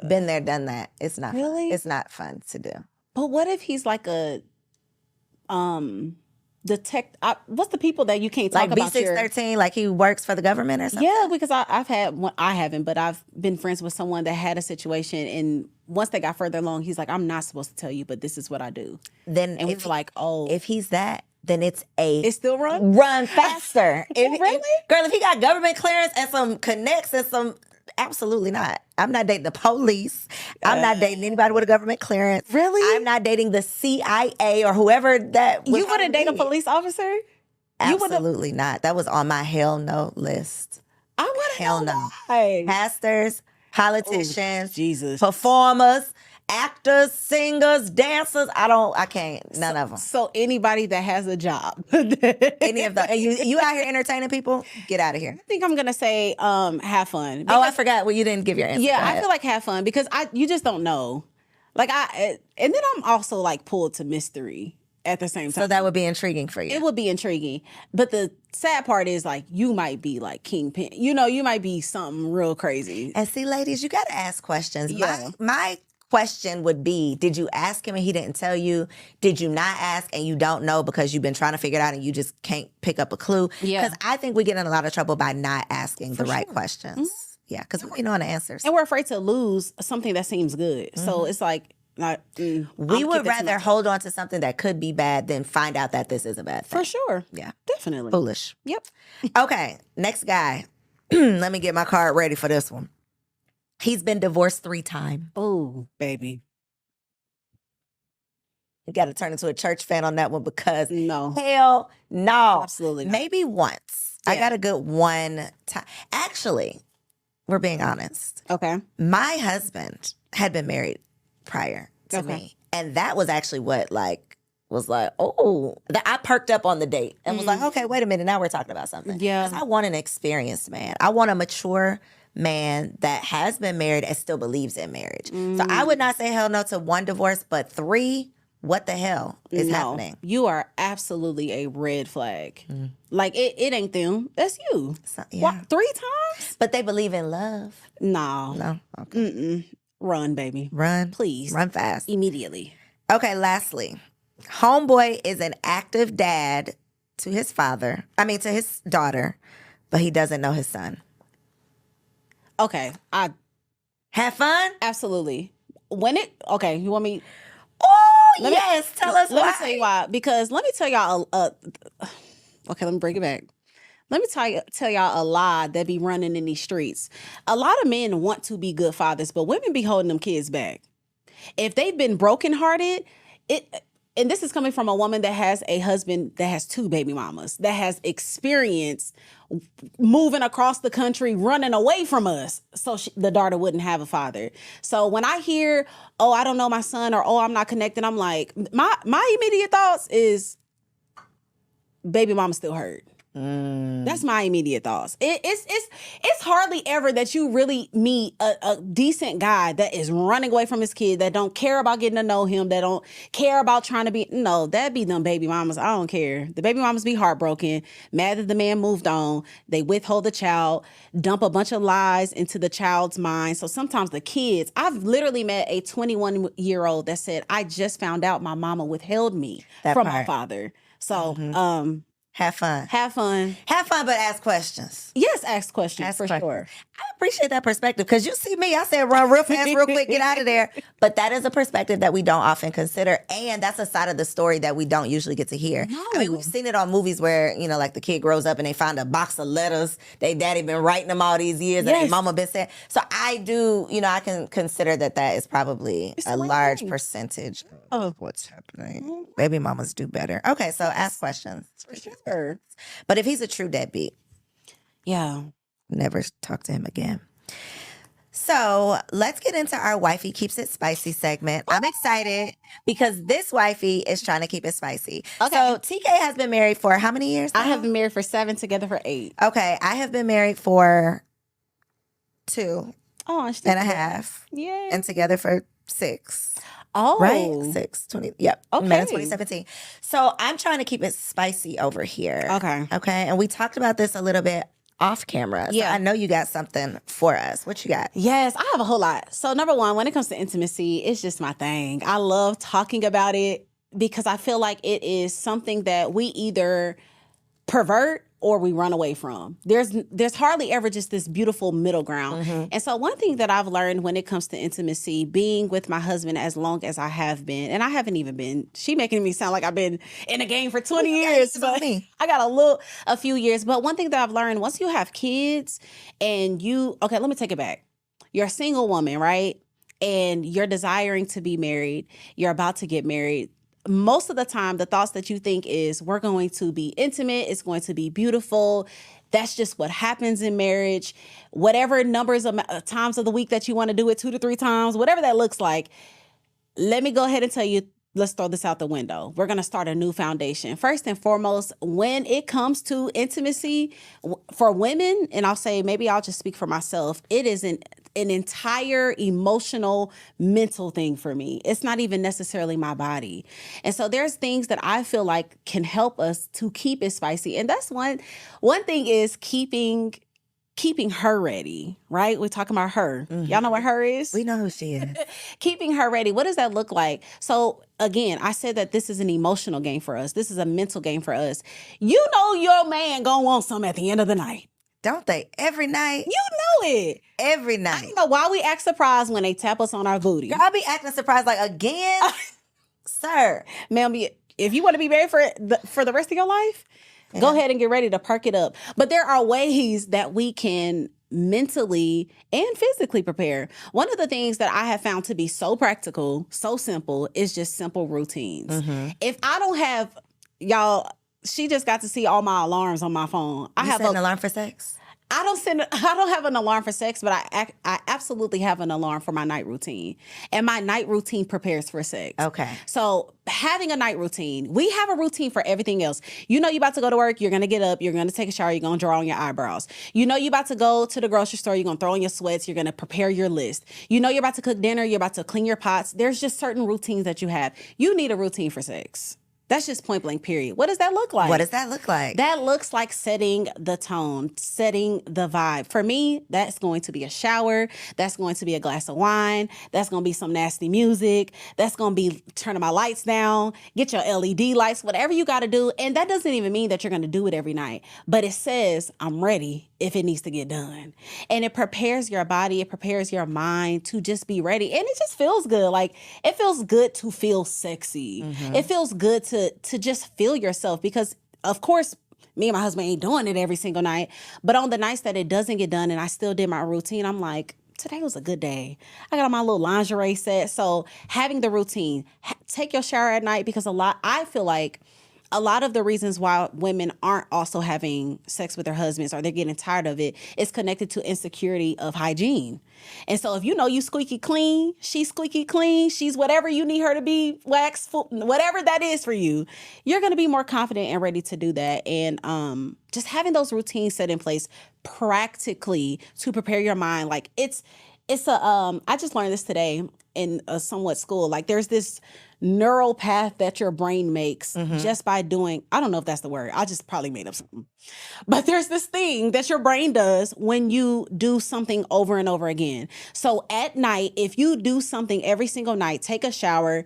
Been there, done that. It's not Really? fun. It's not fun to do. But what if he's like a what's the people that you can't talk Like about your... B613, like he works for the government or something? Yeah, because I've had one, I haven't, but I've been friends with someone that had a situation, and once they got further along, he's like, I'm not supposed to tell you, but this is what I do. Then And we were like, oh, if he's that, then it's still run? run faster. Really? Girl, if he got government clearance and some connects and some, absolutely not. I'm not dating the police. I'm not dating anybody with a government clearance. Really? I'm not dating the CIA or whoever that would You wouldn't date a be. police officer? Absolutely not. That was on my hell no list. I wouldn't Hell know no. why. Pastors, politicians, Jesus. performers, actors, singers, dancers. I can't. None of them. So anybody that has a job. Any of them. And you out here entertaining people? Get out of here. I think I'm gonna say have fun. Oh, I forgot. Well, you didn't give your answer. Yeah, Go I ahead. feel like have fun because you just don't know. Like and then I'm also like pulled to mystery at the same time. So that would be intriguing for you. It would be intriguing. But the sad part is like you might be like kingpin. You know, you might be something real crazy. And see, ladies, you got to ask questions. Yeah. My question would be, did you ask him and he didn't tell you? Did you not ask and you don't know because you've been trying to figure it out and you just can't pick up a clue? Yeah. Because I think we get in a lot of trouble by not asking the right questions. Yeah, because we know the answers. And we're afraid to lose something that seems good. So it's like We keep would that to rather myself. hold on to something that could be bad than find out that this is a bad thing. For sure. Yeah. Definitely. Foolish. Yep. Okay, next guy. Let me get my card ready for this one. He's been divorced 3 times. Oh, baby. You got to turn into a church fan on that one because No. hell no. Absolutely not. Maybe once. I Yeah. got a good one time. Actually, we're being honest. Okay. My husband had been married prior to Okay. me. And that was actually what was like, oh, I perked up on the date and was like, okay, wait a minute. Now we're talking about something. Yeah. 'Cause I want an experienced man. I want a mature man that has been married and still believes in marriage. So I would not say hell no to 1 divorce, but 3, what the hell is happening? You are absolutely a red flag. Like it ain't them. That's you. So, yeah. What, 3 times? But they believe in love. No. No. Okay. Mm-mm. Run, baby. Run. Please. Run fast. Immediately. Okay, lastly, homeboy is an active dad to his daughter, but he doesn't know his son. Okay. I Have fun? absolutely. You want me? Oh, Let me- yes. Tell us Let why. me tell you why. Because let me tell y'all. Okay, let me bring it back. Let me tell y'all a lie that be running in these streets. A lot of men want to be good fathers, but women be holding them kids back. If they've been brokenhearted, and this is coming from a woman that has a husband that has 2 baby mamas, that has experience moving across the country, running away from us, so the daughter wouldn't have a father. So when I hear, oh, I don't know my son, or oh, I'm not connected, I'm like, my immediate thoughts is, baby mama still hurt. That's my immediate thoughts. It's hardly ever that you really meet a decent guy that is running away from his kid, that don't care about getting to know him, that don't care about trying to be. No, that'd be them baby mamas. I don't care. The baby mamas be heartbroken, mad that the man moved on. They withhold the child, dump a bunch of lies into the child's mind. So sometimes the kids. I've literally met a 21-year-old that said, "I just found out my mama withheld me from my father." So, Have fun. have fun. Have fun, but ask questions. Yes, ask questions Ask for questions. sure. I appreciate that perspective because you see me, I said run real fast, real quick, get out of there. But that is a perspective that we don't often consider. And that's a side of the story that we don't usually get to hear. I mean, we've seen it on movies where, like the kid grows up and they find a box of letters. They daddy been writing them all these years and their mama been saying. So I do, I can consider that is probably a large percentage of what's happening. Baby mamas do better. Okay, so ask questions. For sure. But if he's a true deadbeat, Yeah. never talk to him again. So let's get into our Wifey Keeps It Spicy segment. I'm excited because this wifey is trying to keep it spicy. Okay. So TK has been married for how many years now? I have been married for 7, together for 8. Okay, I have been married for 2 Oh, and a half Yeah. and together for 6. Oh. Right? 6, 20. Yep. Okay. Met in 2017. So I'm trying to keep it spicy over here. Okay. Okay. And we talked about this a little bit off camera. So Yeah. I know you got something for us. What you got? Yes, I have a whole lot. So number one, when it comes to intimacy, it's just my thing. I love talking about it because I feel like it is something that we either pervert or we run away from. There's hardly ever just this beautiful middle ground. And so one thing that I've learned when it comes to intimacy, being with my husband as long as I have been, and I haven't even been, she making me sound like I've been in the game for 20 years, but I got a few years. But one thing that I've learned, once you have kids and okay, let me take it back. You're a single woman, right? And you're desiring to be married. You're about to get married. Most of the time, the thoughts that you think is, we're going to be intimate, it's going to be beautiful. That's just what happens in marriage. Whatever numbers of times of the week that you want to do it, 2 to 3 times, whatever that looks like. Let me go ahead and tell you, let's throw this out the window. We're going to start a new foundation. First and foremost, when it comes to intimacy for women, and maybe I'll just speak for myself, it is an entire emotional, mental thing for me. It's not even necessarily my body. And so there's things that I feel like can help us to keep it spicy. And that's one thing is keeping her ready, right? We're talking about her. Y'all know what her is? We know who she is. Keeping her ready. What does that look like? So again, I said that this is an emotional game for us. This is a mental game for us. You know your man gonna want some at the end of the night. Don't they? Every night? You know it. Every I night. don't know why we act surprised when they tap us on our booty. Girl, I be acting surprised like, again? Sir. Ma'am, if you want to be married for the rest of your life, go ahead and get ready to perk it up. But there are ways that we can mentally and physically prepare. One of the things that I have found to be so practical, so simple, is just simple routines. If I don't have, y'all, she just got to see all my alarms on my phone. You set an alarm for sex? I don't have an alarm for sex, but I absolutely have an alarm for my night routine. And my night routine prepares for sex. Okay. So having a night routine, we have a routine for everything else. You know you about to go to work, you're going to get up, you're going to take a shower, you're going to draw on your eyebrows. You know you about to go to the grocery store, you're going to throw on your sweats, you're going to prepare your list. You know you're about to cook dinner, you're about to clean your pots. There's just certain routines that you have. You need a routine for sex. That's just point blank, period. What does that look like? What does that look like? That looks like setting the tone, setting the vibe. For me, that's going to be a shower. That's going to be a glass of wine. That's going to be some nasty music. That's going to be turning my lights down, get your LED lights, whatever you got to do. And that doesn't even mean that you're going to do it every night. But it says, I'm ready if it needs to get done. And it prepares your body. It prepares your mind to just be ready. And it just feels good. Like, it feels good to feel sexy. It feels good to just feel yourself, because of course me and my husband ain't doing it every single night, but on the nights that it doesn't get done and I still did my routine, I'm like, today was a good day. I got on my little lingerie set. So having the routine, take your shower at night, because I feel like a lot of the reasons why women aren't also having sex with their husbands, or they're getting tired of it, is connected to insecurity of hygiene. And so if you know you squeaky clean, she's squeaky clean, she's whatever you need her to be, wax, whatever that is for you, you're going to be more confident and ready to do that. And just having those routines set in place practically to prepare your mind. Like it's I just learned this today in a somewhat school. Like there's this neural path that your brain makes just by doing, I don't know if that's the word, I just probably made up something. But there's this thing that your brain does when you do something over and over again. So at night, if you do something every single night, take a shower,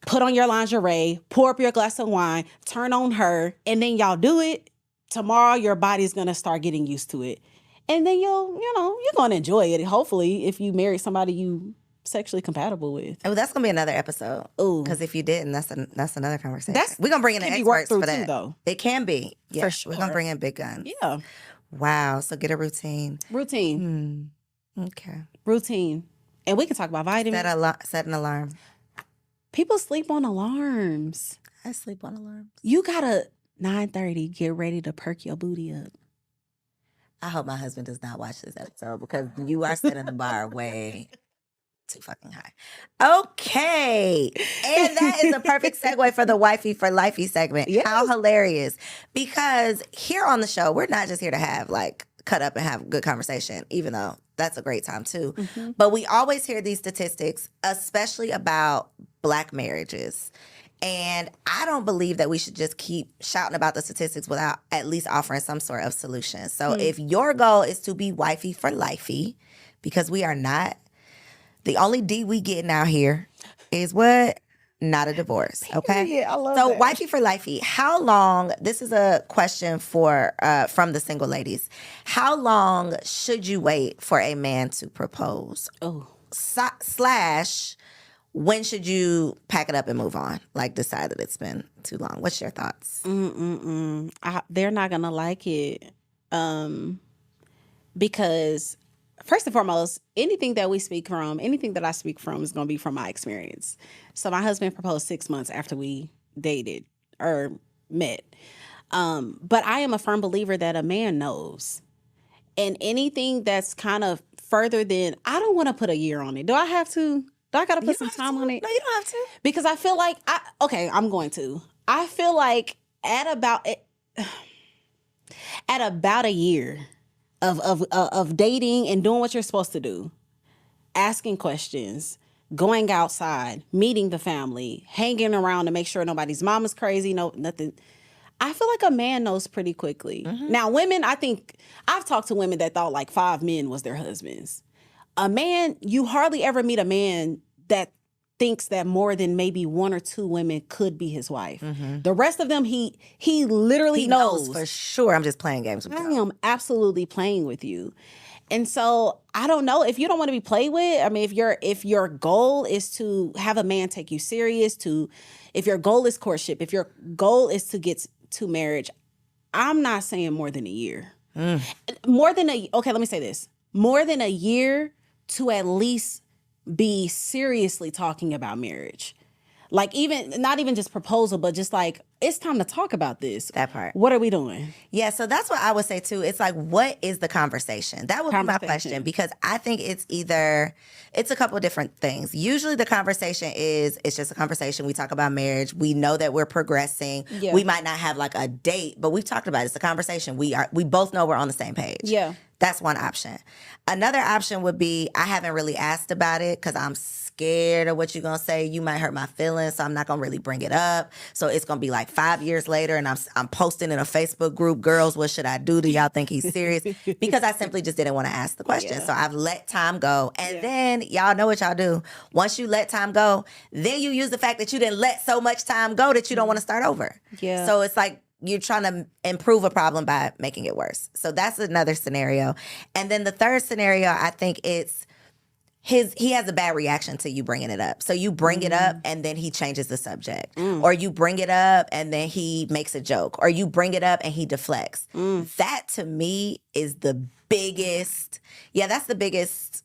put on your lingerie, pour up your glass of wine, turn on her, and then y'all do it, tomorrow your body's gonna start getting used to it. And then you're gonna enjoy it. Hopefully, if you marry somebody you sexually compatible with. Oh, that's gonna be another episode. Ooh, because if you didn't, that's another conversation. That's we're gonna bring in an experts for that. Too, though. It can be, yeah. For sure. We're gonna bring in big guns. Yeah. Wow. So get a routine. Okay. Routine, and we can talk about vitamins. Set an alarm. People sleep on alarms. I sleep on alarms. You gotta 9:30 get ready to perk your booty up. I hope my husband does not watch this episode, because you are setting the bar way too fucking high. Okay. And that is a perfect segue for the Wifey for Lifey segment. Yes. How hilarious. Because here on the show, we're not just here to have cut up and have good conversation, even though that's a great time too. But we always hear these statistics, especially about Black marriages. And I don't believe that we should just keep shouting about the statistics without at least offering some sort of solution. So if your goal is to be wifey for lifey, because we are not, the only D we getting out here is what? Not a divorce, okay? Yeah, I love so that. Wifey for lifey, how long, this is a question for from the single ladies, how long should you wait for a man to propose? Oh. / when should you pack it up and move on? Decide that it's been too long. What's your thoughts? They're not gonna like it, because first and foremost, anything that I speak from is gonna be from my experience. So my husband proposed 6 months after we dated or met, but I am a firm believer that a man knows, and anything that's kind of further than, I don't want to put a year on it. Do I have to? Do I got to put some time on it? No, you don't have to. Because I feel like, I'm going to. I feel like at about a year of dating and doing what you're supposed to do, asking questions, going outside, meeting the family, hanging around to make sure nobody's mama's crazy, nothing. I feel like a man knows pretty quickly. Now, women, I think, I've talked to women that thought 5 men was their husbands. A man, you hardly ever meet a man that thinks that more than maybe 1 or 2 women could be his wife. The rest of them, he literally He knows knows for sure I'm just playing games with I you. am absolutely playing with you. And so I don't know if you don't want to be played with. I mean, if your goal is to have a man take you serious, if your goal is courtship, if your goal is to get to marriage, I'm not saying more than a year. Okay, let me say this. More than a year to at least be seriously talking about marriage. Like not even just proposal, but just like, it's time to talk about this. That part. What are we doing? Yeah, so that's what I would say too. It's like, what is the conversation? That would be my question, because I think it's a couple of different things. Usually the conversation it's just a conversation. We talk about marriage. We know that we're progressing. Yeah. We might not have like a date, but we've talked about it. It's a conversation. We both know we're on the same page. Yeah. That's one option. Another option would be, I haven't really asked about it because I'm scared of what you're going to say. You might hurt my feelings, so I'm not going to really bring it up. So it's going to be like 5 years later and I'm posting in a Facebook group, girls, what should I do? Do y'all think he's serious? Because I simply just didn't want to ask the question. Yeah. So I've let time go. And then y'all know what y'all do. Once you let time go, then you use the fact that you didn't let so much time go that you don't want to start over. Yeah. So it's like, you're trying to improve a problem by making it worse. So that's another scenario. And then the third scenario, I think it's he has a bad reaction to you bringing it up. So you bring it up and then he changes the subject. Or you bring it up and then he makes a joke. Or you bring it up and he deflects. That to me is the biggest, that's the biggest.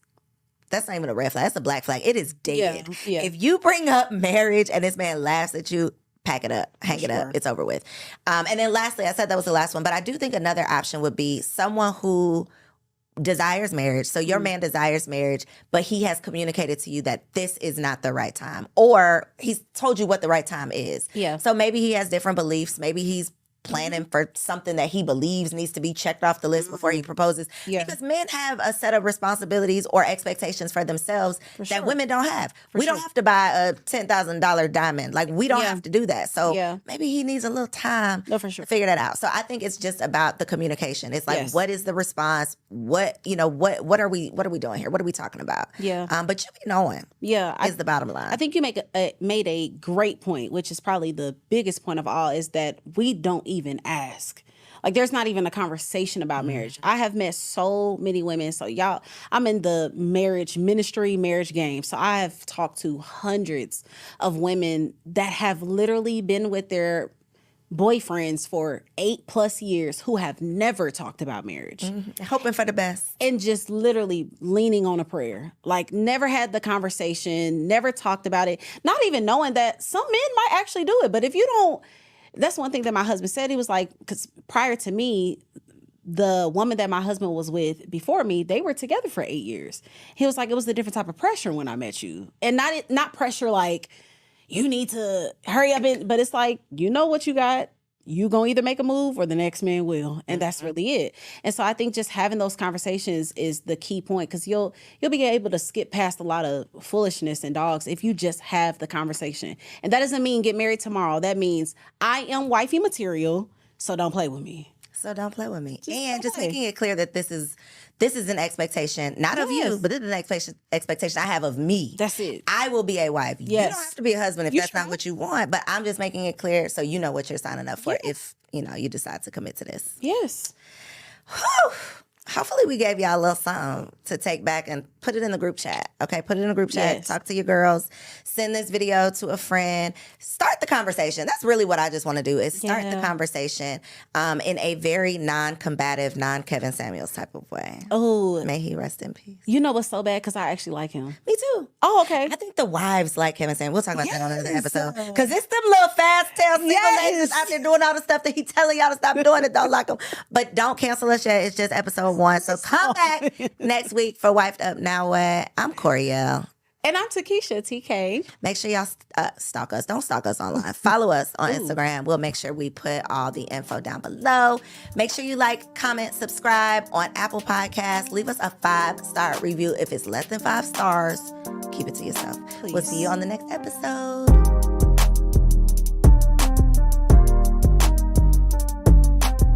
That's not even a red flag. That's a black flag. It is dead. Yeah. If you bring up marriage and this man laughs at you, pack it up, hang it up, it's over with. And then lastly, I said that was the last one, but I do think another option would be someone who desires marriage. So your man desires marriage, but he has communicated to you that this is not the right time, or he's told you what the right time is. Yeah. So maybe he has different beliefs. Maybe he's planning for something that he believes needs to be checked off the list before he proposes. Yeah. Because men have a set of responsibilities or expectations for themselves that women don't have. We don't have to buy a $10,000 diamond. Like, we don't have to do that. So maybe he needs a little time to figure that out. So I think it's just about the communication. It's like, what is the response? What are we doing here? What are we talking about? Yeah. But you be knowing. Yeah. Is the bottom line. I think you made a great point, which is probably the biggest point of all, is that we don't even ask. Like, there's not even a conversation about marriage. I have met so many women. So y'all, I'm in the marriage ministry, marriage game. So I have talked to hundreds of women that have literally been with their boyfriends for 8+ years who have never talked about marriage. Hoping for the best. And just literally leaning on a prayer. Like, never had the conversation, never talked about it, not even knowing that some men might actually do it. But if you don't, that's one thing that my husband said. He was like, because prior to me, the woman that my husband was with before me, they were together for 8 years. He was like, it was a different type of pressure when I met you. And not pressure like, you need to hurry up, but it's like, you know what you got. You gonna either make a move or the next man will. And that's really it. And so I think just having those conversations is the key point, because you'll be able to skip past a lot of foolishness and dogs if you just have the conversation. And that doesn't mean get married tomorrow. That means I am wifey material, so don't play with me. So don't play with me. Just making it clear that this is an expectation, not of you, but this is an expectation I have of me. That's it. I will be a wife. Yes. You don't have to be a husband if that's not what you want, but I'm just making it clear so you know what you're signing up for if, you decide to commit to this. Yes. Whew. Hopefully we gave y'all a little something to take back and put it in the group chat. Okay, put it in the group chat. Yes. Talk to your girls. Send this video to a friend. Start the conversation. That's really what I just want to do, is start the conversation in a very non-combative, non-Kevin Samuels type of way. Oh. May he rest in peace. You know what's so bad? Because I actually like him. Me too. Oh, okay. I think the wives like Kevin Samuels. We'll talk about that on another episode. Because it's them little fast tail single ladies out there doing all the stuff that he telling y'all to stop doing and don't like them. But don't cancel us yet. It's just episode 1. So come back next week for Wifed Up Now What. I'm Coriel. And I'm Takesha, TK. Make sure y'all stalk us. Don't stalk us online. Follow us on Instagram. We'll make sure we put all the info down below. Make sure you like, comment, subscribe on Apple Podcasts. Leave us a 5-star review. If it's less than 5 stars, keep it to yourself. Please. We'll see you on the next episode.